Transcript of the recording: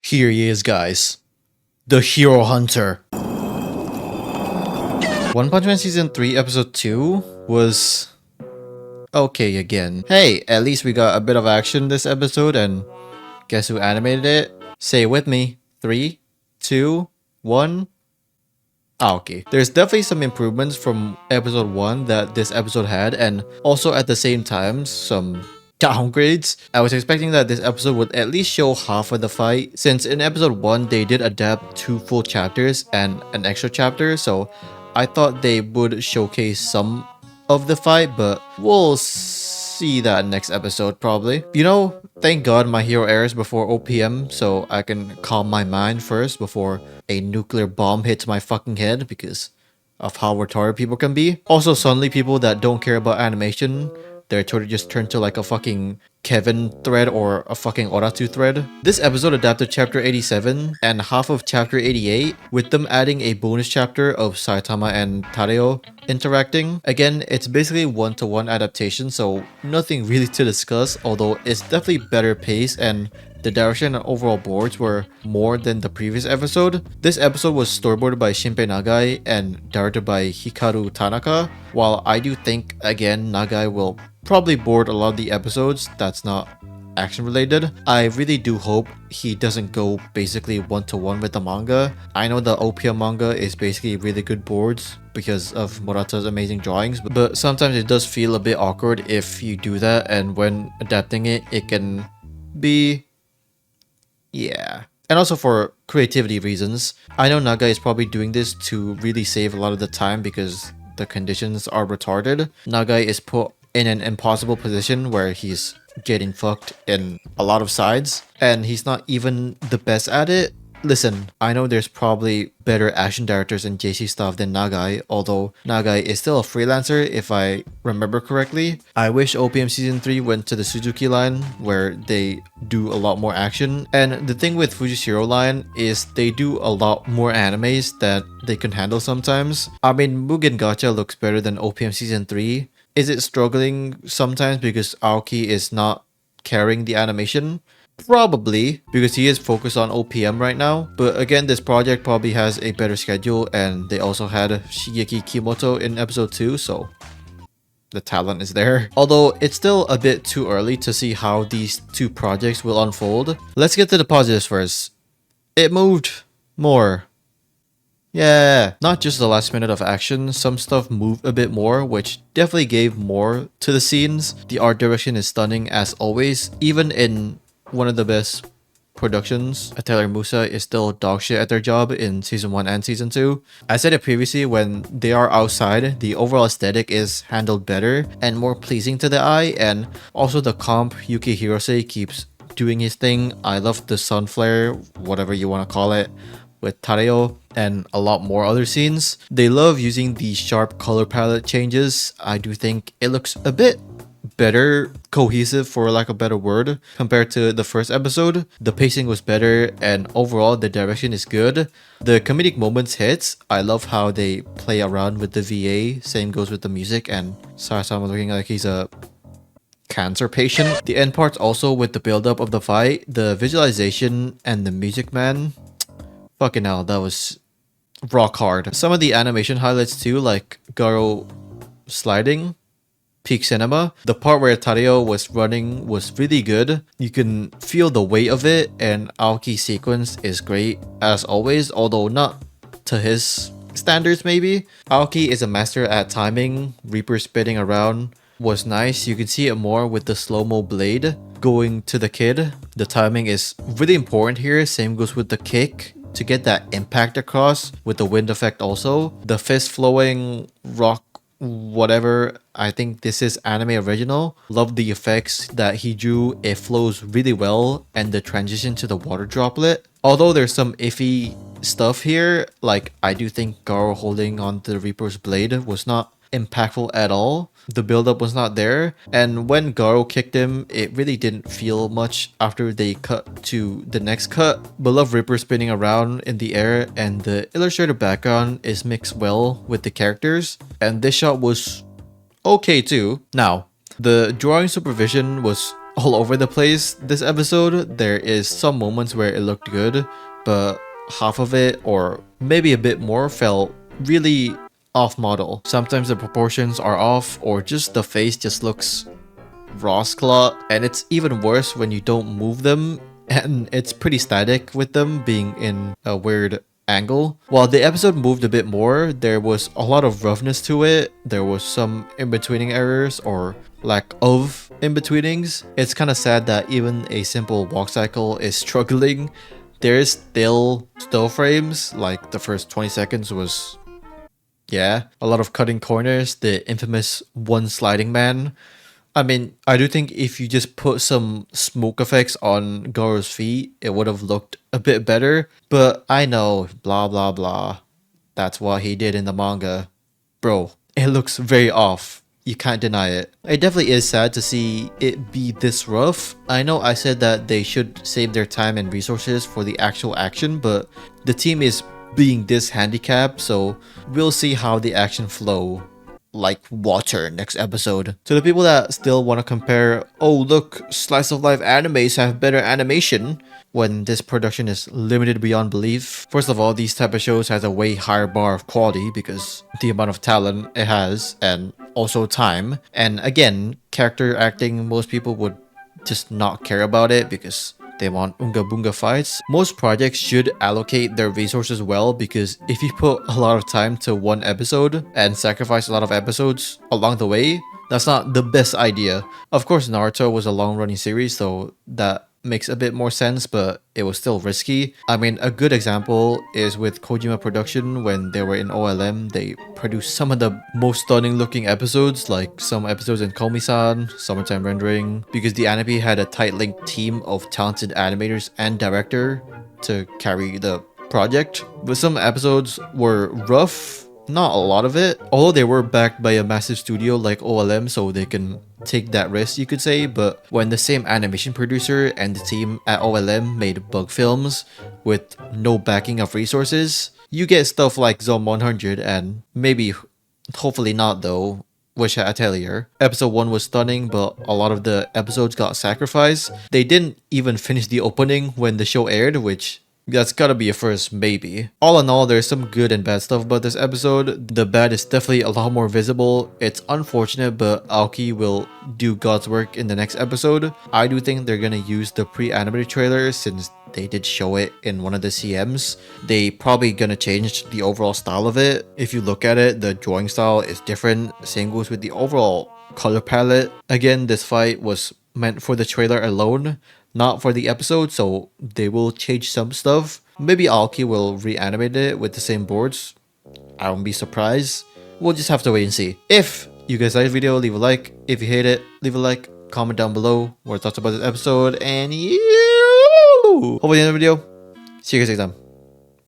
Here he is, guys. The Hero Hunter. One Punch Man Season 3 Episode 2 was okay again. Hey, at least we got a bit of action this episode, and guess who animated it? Say it with me. 3, 2, 1. Aoki. There's definitely some improvements from episode 1 that this episode had, and also at the same time, some downgrades. I was expecting that this episode would at least show half of the fight, since in episode 1 they did adapt 2 full chapters and an extra chapter, so I thought they would showcase some of the fight, but we'll see that next episode probably. You know, thank God my hero airs before OPM so I can calm my mind first before a nuclear bomb hits my fucking head because of how retarded people can be. Also, suddenly people that don't care about animation, their Twitter just turned to like a fucking Kevin thread or a fucking Oratu thread. This episode adapted chapter 87 and half of chapter 88, with them adding a bonus chapter of Saitama and Tadeo interacting. Again, it's basically one-to-one adaptation, so nothing really to discuss, although it's definitely better paced and the direction and overall boards were more than the previous episode. This episode was storyboarded by Shinpei Nagai and directed by Hikaru Tanaka. While I do think, again, Nagai will probably board a lot of the episodes that's not action related, I really do hope he doesn't go basically one-to-one with the manga. I know the OPM manga is basically really good boards because of Murata's amazing drawings, but sometimes it does feel a bit awkward if you do that, and when adapting it, it can be... yeah. And also for creativity reasons. I know Nagai is probably doing this to really save a lot of the time because the conditions are retarded. Nagai is put in an impossible position where he's getting fucked in a lot of sides, and he's not even the best at it. Listen, I know there's probably better action directors in JC stuff than Nagai, although Nagai is still a freelancer if I remember correctly. I wish OPM Season 3 went to the Suzuki line where they do a lot more action. And the thing with Fujishiro line is they do a lot more animes that they can handle sometimes. I mean, Mugen Gacha looks better than OPM Season 3. Is it struggling sometimes because Aoki is not carrying the animation? Probably, because he is focused on OPM right now. But again, this project probably has a better schedule, and they also had Shigeki Kimoto in episode 2, so the talent is there. Although it's still a bit too early to see how these two projects will unfold. Let's get to the positives first. It moved more. Yeah, not just the last minute of action, some stuff moved a bit more, which definitely gave more to the scenes. The art direction is stunning as always, even in one of the best productions. Taylor Musa is still dog shit at their job in season 1 and season 2. I said it previously, when they are outside, the overall aesthetic is handled better and more pleasing to the eye, and also the comp Yuki Hirose keeps doing his thing. I love the sun flare, whatever you want to call it, with Tadeo and a lot more other scenes. They love using the sharp color palette changes. I do think it looks a bit better, cohesive for lack of a better word, compared to the first episode. The pacing was better and overall the direction is good. The comedic moments hits. I love how they play around with the VA. Same goes with the music and Sarasama looking like he's a cancer patient. The end parts also with the build-up of the fight, the visualization and the music, man. Fucking hell, that was rock hard. Some of the animation highlights too, like Garou sliding, peak cinema. The part where Tadeo was running was really good. You can feel the weight of it, and Aoki's sequence is great as always, although not to his standards maybe. Aoki is a master at timing. Reaper spinning around was nice. You can see it more with the slow-mo blade going to the kid. The timing is really important here. Same goes with the kick to get that impact across with the wind effect also. The fist flowing rock whatever, I think this is anime original. Love the effects that he drew. It flows really well, and the transition to the water droplet. Although there's some iffy stuff here, like I do think Garou holding on to the Reaper's blade was not impactful at all. The build-up was not there, and when Garou kicked him, it really didn't feel much after they cut to the next cut. But love Ripper spinning around in the air, and the illustrated background is mixed well with the characters, and this shot was okay too. Now, the drawing supervision was all over the place this episode. There is some moments where it looked good, but half of it, or maybe a bit more, felt really off model. Sometimes the proportions are off, or just the face just looks Rossclaw, and it's even worse when you don't move them, and it's pretty static with them being in a weird angle. While the episode moved a bit more, there was a lot of roughness to it. There was some in-betweening errors or lack of in-betweenings. It's kind of sad that even a simple walk cycle is struggling. There is still frames, like the first 20 seconds was, yeah, a lot of cutting corners, the infamous one sliding man. I mean, I do think if you just put some smoke effects on Garou's feet, it would have looked a bit better. But I know, blah blah blah. That's what he did in the manga. Bro, it looks very off. You can't deny it. It definitely is sad to see it be this rough. I know I said that they should save their time and resources for the actual action, but the team is being this handicapped, so we'll see how the action flow like water next episode. To the people that still want to compare, oh look, slice of life animes have better animation, when this production is limited beyond belief. First of all, these type of shows has a way higher bar of quality because the amount of talent it has, and also time. And again, character acting, most people would just not care about it because they want Unga Bunga fights. Most projects should allocate their resources well, because if you put a lot of time to one episode and sacrifice a lot of episodes along the way, that's not the best idea. Of course, Naruto was a long-running series, so that makes a bit more sense, but it was still risky. I mean, a good example is with Kojima Production. When they were in OLM, they produced some of the most stunning looking episodes, like some episodes in Komi-san, Summertime Rendering, because the anime had a tight-linked team of talented animators and director to carry the project. But some episodes were rough, not a lot of it, although they were backed by a massive studio like OLM, so they can take that risk, you could say. But when the same animation producer and the team at OLM made bug films with no backing of resources, you get stuff like Zone 100 and maybe, hopefully not though, Wish Atelier. Episode 1 was stunning, but a lot of the episodes got sacrificed. They didn't even finish the opening when the show aired, which that's gotta be a first, maybe. All in all, there's some good and bad stuff about this episode. The bad is definitely a lot more visible. It's unfortunate, but Aoki will do God's work in the next episode. I do think they're gonna use the pre-animated trailer, since they did show it in one of the CMs. They probably gonna change the overall style of it. If you look at it, the drawing style is different. Same goes with the overall color palette. Again, this fight was meant for the trailer alone, not for the episode, so they will change some stuff. Maybe Aoki will reanimate it with the same boards. I won't be surprised. We'll just have to wait and see. If you guys like the video, leave a like. If you hate it, leave a like. Comment down below what thoughts about this episode, and you. Hopefully in the video. See you guys next time.